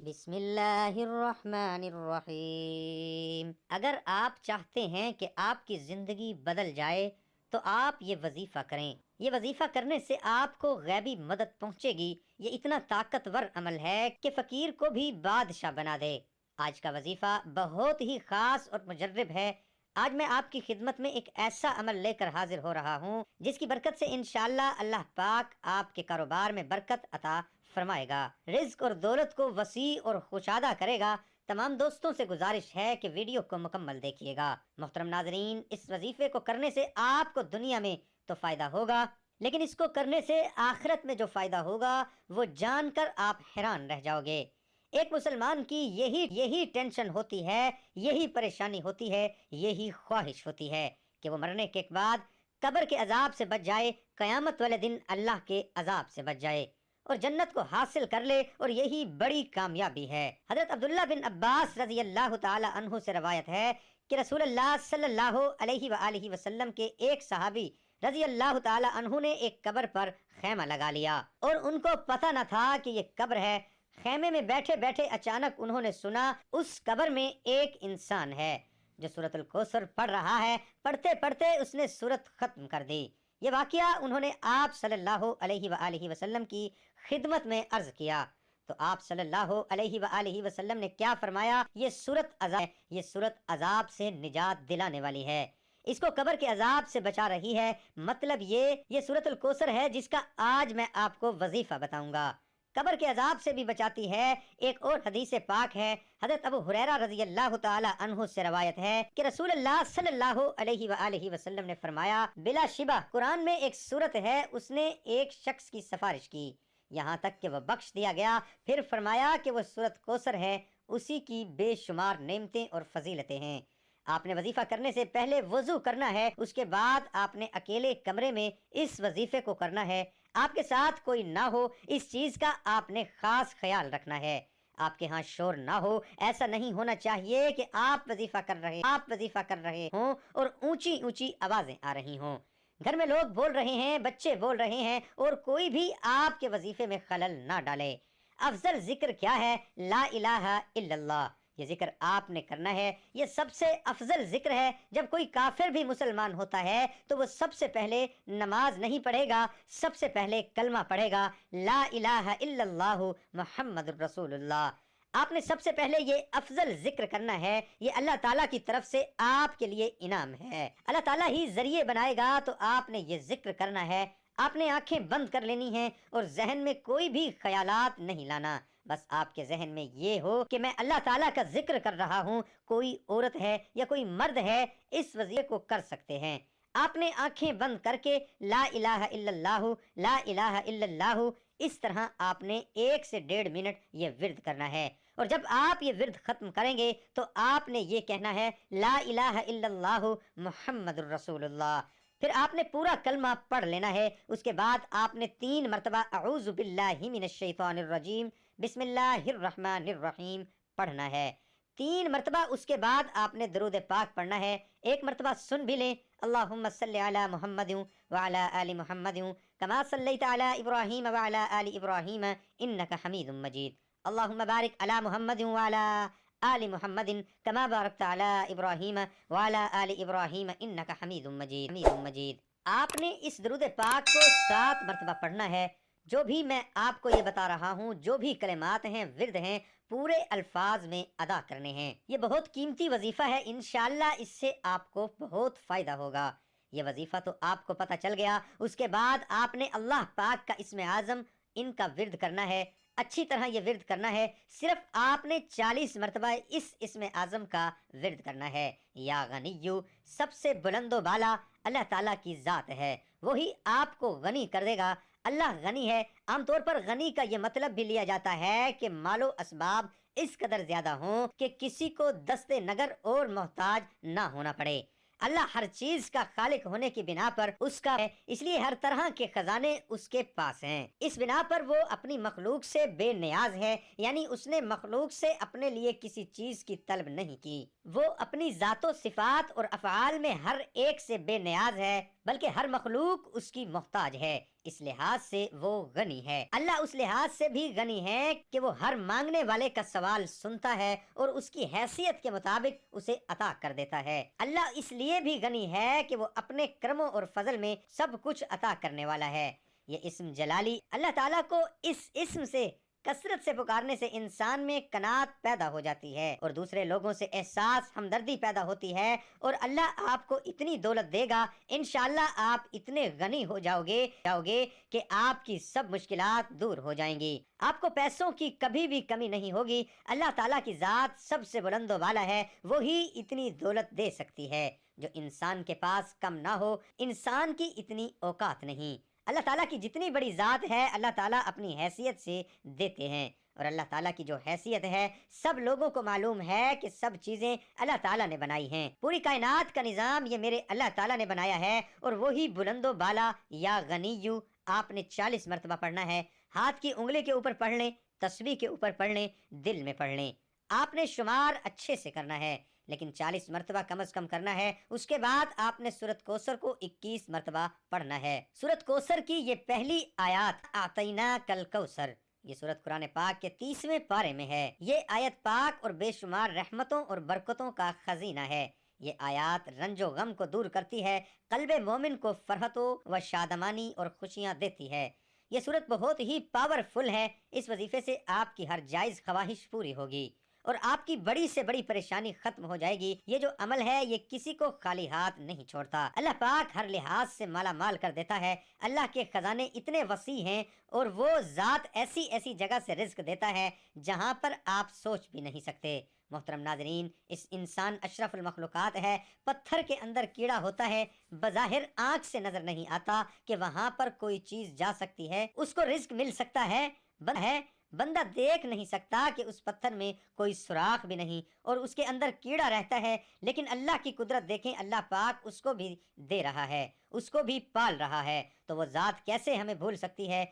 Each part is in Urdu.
بسم اللہ الرحمن الرحیم۔ اگر آپ چاہتے ہیں کہ آپ کی زندگی بدل جائے تو آپ یہ وظیفہ کریں۔ یہ وظیفہ کرنے سے آپ کو غیبی مدد پہنچے گی۔ یہ اتنا طاقتور عمل ہے کہ فقیر کو بھی بادشاہ بنا دے۔ آج کا وظیفہ بہت ہی خاص اور مجرب ہے۔ آج میں آپ کی خدمت میں ایک ایسا عمل لے کر حاضر ہو رہا ہوں جس کی برکت سے انشاءاللہ اللہ پاک آپ کے کاروبار میں برکت عطا فرمائے گا، رزق اور دولت کو وسیع اور خوشادہ کرے گا۔ تمام دوستوں سے گزارش ہے کہ ویڈیو کو مکمل دیکھیے گا۔ محترم ناظرین، اس وظیفے کو کرنے سے آپ کو دنیا میں تو فائدہ ہوگا، لیکن اس کو کرنے سے آخرت میں جو فائدہ ہوگا وہ جان کر آپ حیران رہ جاؤ گے۔ ایک مسلمان کی یہی ٹینشن ہوتی ہے، یہی پریشانی ہوتی ہے، یہی خواہش ہوتی ہے کہ وہ مرنے کے بعد قبر کے عذاب سے بچ جائے، قیامت والے دن اللہ کے عذاب سے بچ جائے اور جنت کو حاصل کر لے، اور یہی بڑی کامیابی ہے۔ حضرت عبداللہ بن عباس رضی اللہ تعالی عنہ سے روایت ہے کہ رسول اللہ صلی اللہ علیہ وآلہ وسلم کے ایک صحابی رضی اللہ تعالی عنہ نے ایک قبر پر خیمہ لگا لیا اور ان کو پتہ نہ تھا کہ یہ قبر ہے۔ خیمے میں بیٹھے بیٹھے اچانک انہوں نے سنا اس قبر میں ایک انسان ہے جو سورۃ الکوثر پڑھ رہا ہے۔ پڑھتے پڑھتے اس نے سورت ختم کر دی۔ یہ واقعہ انہوں نے آپ صلی اللہ علیہ وآلہ وسلم کی خدمت میں عرض کیا تو آپ صلی اللہ علیہ وآلہ وسلم نے کیا فرمایا؟ یہ سورت عذاب سے نجات دلانے والی ہے، اس کو قبر کے عذاب سے بچا رہی ہے۔ مطلب یہ سورۃ الکوثر ہے جس کا آج میں آپ کو وظیفہ بتاؤں گا۔ قبر کے عذاب سے بھی بچاتی ہے۔ ایک اور حدیث پاک ہے، حضرت ابو ہریرہ رضی اللہ تعالی عنہ سے روایت ہے کہ رسول اللہ صلی اللہ علیہ وآلہ وسلم نے فرمایا، بلا شبہ قرآن میں ایک سورت ہے، اس نے ایک شخص کی سفارش کی یہاں تک کہ وہ بخش دیا گیا۔ پھر فرمایا کہ وہ سورت کوثر ہے، اسی کی بے شمار نعمتیں اور فضیلتیں ہیں۔ آپ نے وظیفہ کرنے سے پہلے وضو کرنا ہے، اس کے بعد آپ نے اکیلے کمرے میں اس وظیفے کو کرنا ہے۔ آپ کے ساتھ کوئی نہ ہو، اس چیز کا آپ نے خاص خیال رکھنا ہے۔ آپ کے ہاں شور نہ ہو، ایسا نہیں ہونا چاہیے کہ آپ وظیفہ کر رہے ہوں اور اونچی اونچی آوازیں آ رہی ہوں، گھر میں لوگ بول رہے ہیں، بچے بول رہے ہیں، اور کوئی بھی آپ کے وظیفے میں خلل نہ ڈالے۔ افضل ذکر کیا ہے؟ لا الہ الا اللہ۔ یہ ذکر آپ نے کرنا ہے، یہ سب سے افضل ذکر ہے۔ جب کوئی کافر بھی مسلمان ہوتا ہے تو وہ سب سے پہلے نماز نہیں پڑھے گا، سب سے پہلے کلمہ پڑھے گا، لا الہ الا اللہ محمد رسول اللہ۔ آپ نے سب سے پہلے یہ افضل ذکر کرنا ہے، یہ اللہ تعالیٰ کی طرف سے آپ کے لیے انعام ہے۔ اللہ تعالیٰ ہی ذریعے بنائے گا تو آپ نے یہ ذکر کرنا ہے۔ آپ نے آنکھیں بند کر لینی ہیں اور ذہن میں کوئی بھی خیالات نہیں لانا۔ بس آپ کے ذہن میں یہ ہو کہ میں اللہ تعالیٰ کا ذکر کر رہا ہوں۔ کوئی عورت ہے یا کوئی مرد ہے، اس وظیفے کو کر سکتے ہیں۔ آپ نے آنکھیں بند کر کے لا الہ الا اللہ، لا الہ الا اللہ، اس طرح آپ نے 1 سے 1.5 منٹ یہ ورد کرنا ہے۔ اور جب آپ یہ ورد ختم کریں گے تو آپ نے یہ کہنا ہے، لا الہ الا اللہ محمد الرسول اللہ۔ پھر آپ نے پورا کلمہ پڑھ لینا ہے۔ اس کے بعد آپ نے 3 مرتبہ اعوذ باللہ من الشیطان الرجیم بسم اللہ الرحمن الرحیم پڑھنا ہے 3 مرتبہ۔ اس کے بعد آپ نے درود پاک پڑھنا ہے۔ 1 مرتبہ سن بھی لیں، اللہم صلی علی محمد وعلی آل محمد کما صلیت علی ابراہیم وعلی آل ابراہیم انک حمید مجید، اللہم بارک علی محمد وعلی آل محمد کما بارکت علی ابراہیم وعلی آل ابراہیم انک حمید مجید۔ آپ نے اس درود پاک کو 7 مرتبہ پڑھنا ہے۔ جو بھی میں آپ کو یہ بتا رہا ہوں، جو بھی کلمات ہیں، ورد ہیں، پورے الفاظ میں ادا کرنے ہیں۔ یہ بہت قیمتی وظیفہ ہے، انشاءاللہ اس سے آپ کو بہت فائدہ ہوگا۔ یہ وظیفہ تو آپ کو پتہ چل گیا۔ اس کے بعد آپ نے اللہ پاک کا اسم اعظم ان کا ورد کرنا ہے، اچھی طرح یہ ورد کرنا ہے۔ صرف آپ نے 40 مرتبہ اس اسم اعظم کا ورد کرنا ہے۔ یا غنیو، سب سے بلند و بالا اللہ تعالیٰ کی ذات ہے، وہی آپ کو غنی کر دے گا۔ اللہ غنی ہے۔ عام طور پر غنی کا یہ مطلب بھی لیا جاتا ہے کہ مال و اسباب اس قدر زیادہ ہوں کہ کسی کو دست نگر اور محتاج نہ ہونا پڑے۔ اللہ ہر چیز کا خالق ہونے کی بنا پر اس کا ہے، اس لیے ہر طرح کے خزانے اس کے پاس ہیں۔ اس بنا پر وہ اپنی مخلوق سے بے نیاز ہے، یعنی اس نے مخلوق سے اپنے لیے کسی چیز کی طلب نہیں کی۔ وہ اپنی ذات و صفات اور افعال میں ہر ایک سے بے نیاز ہے، بلکہ ہر مخلوق اس کی محتاج ہے۔ اس لحاظ سے وہ غنی ہے۔ اللہ اس لحاظ سے بھی غنی ہے کہ وہ ہر مانگنے والے کا سوال سنتا ہے اور اس کی حیثیت کے مطابق اسے عطا کر دیتا ہے۔ اللہ اس لیے بھی غنی ہے کہ وہ اپنے کرموں اور فضل میں سب کچھ عطا کرنے والا ہے۔ یہ اسم جلالی اللہ تعالیٰ کو اس اسم سے کثرت سے پکارنے سے انسان میں قناعت پیدا ہو جاتی ہے اور دوسرے لوگوں سے احساس ہمدردی پیدا ہوتی ہے، اور اللہ آپ کو اتنی دولت دے گا، انشاءاللہ آپ اتنے غنی ہو جاؤ گے کہ آپ کی سب مشکلات دور ہو جائیں گی۔ آپ کو پیسوں کی کبھی بھی کمی نہیں ہوگی۔ اللہ تعالیٰ کی ذات سب سے بلند و بالا ہے، وہی اتنی دولت دے سکتی ہے جو انسان کے پاس کم نہ ہو۔ انسان کی اتنی اوقات نہیں۔ اللہ تعالیٰ کی جتنی بڑی ذات ہے اللہ تعالیٰ اپنی حیثیت سے دیتے ہیں، اور اللہ تعالیٰ کی جو حیثیت ہے سب لوگوں کو معلوم ہے کہ سب چیزیں اللہ تعالیٰ نے بنائی ہیں۔ پوری کائنات کا نظام یہ میرے اللہ تعالیٰ نے بنایا ہے، اور وہی بلند و بالا یا غنیو آپ نے 40 مرتبہ پڑھنا ہے۔ ہاتھ کی انگلی کے اوپر پڑھ لیں، تسبیح کے اوپر پڑھ لیں، دل میں پڑھ لیں۔ آپ نے شمار اچھے سے کرنا ہے، لیکن 40 مرتبہ کم از کم کرنا ہے۔ اس کے بعد آپ نے سورۃ کوثر کو 21 مرتبہ پڑھنا ہے۔ سورۃ کوثر کی یہ پہلی آیات اعطیناک الکوثر، یہ سورۃ قرآن پاک کے 30ویں پارے میں ہے۔ یہ آیت پاک اور بے شمار رحمتوں اور برکتوں کا خزینہ ہے۔ یہ آیات رنج و غم کو دور کرتی ہے، قلب مومن کو فرحت و شادمانی اور خوشیاں دیتی ہے۔ یہ سورت بہت ہی پاورفل ہے۔ اس وظیفے سے آپ کی ہر جائز خواہش پوری ہوگی اور آپ کی بڑی سے بڑی پریشانی ختم ہو جائے گی۔ یہ جو عمل ہے یہ کسی کو خالی ہاتھ نہیں چھوڑتا۔ اللہ پاک ہر لحاظ سے مالا مال کر دیتا ہے۔ اللہ کے خزانے اتنے وسیع ہیں، اور وہ ذات ایسی ایسی جگہ سے رزق دیتا ہے جہاں پر آپ سوچ بھی نہیں سکتے۔ محترم ناظرین، اس انسان اشرف المخلوقات ہے۔ پتھر کے اندر کیڑا ہوتا ہے، بظاہر آنکھ سے نظر نہیں آتا کہ وہاں پر کوئی چیز جا سکتی ہے، اس کو رزق مل سکتا ہے، بندہ دیکھ نہیں سکتا کہ اس پتھر میں کوئی سوراخ بھی نہیں اور اس کے اندر کیڑا رہتا ہے، لیکن اللہ کی قدرت دیکھیں، اللہ پاک اس کو بھی دے رہا ہے، اس کو بھی پال رہا ہے۔ تو وہ ذات کیسے ہمیں بھول سکتی ہے؟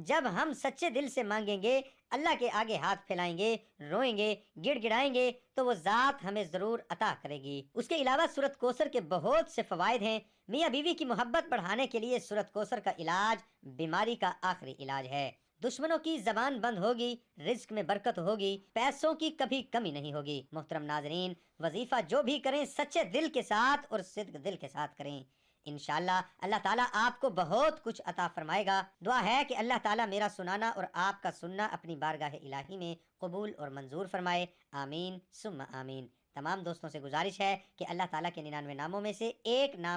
جب ہم سچے دل سے مانگیں گے، اللہ کے آگے ہاتھ پھیلائیں گے، روئیں گے، گڑ گڑائیں گے، تو وہ ذات ہمیں ضرور عطا کرے گی۔ اس کے علاوہ سورۃ کوثر کے بہت سے فوائد ہیں۔ میاں بیوی کی محبت بڑھانے کے لیے سورۃ کوثر کا علاج بیماری کا آخری علاج ہے۔ دشمنوں کی زبان بند ہوگی، رزق میں برکت ہوگی، پیسوں کی کبھی کمی نہیں ہوگی۔ محترم ناظرین، وظیفہ جو بھی کریں سچے دل کے ساتھ اور صدق دل کے ساتھ کریں، انشاءاللہ اللہ تعالیٰ آپ کو بہت کچھ عطا فرمائے گا۔ دعا ہے کہ اللہ تعالیٰ میرا سنانا اور آپ کا سننا اپنی بارگاہ الہی میں قبول اور منظور فرمائے، آمین ثم آمین۔ تمام دوستوں سے گزارش ہے کہ اللہ تعالیٰ کے 99 ناموں میں سے ایک نام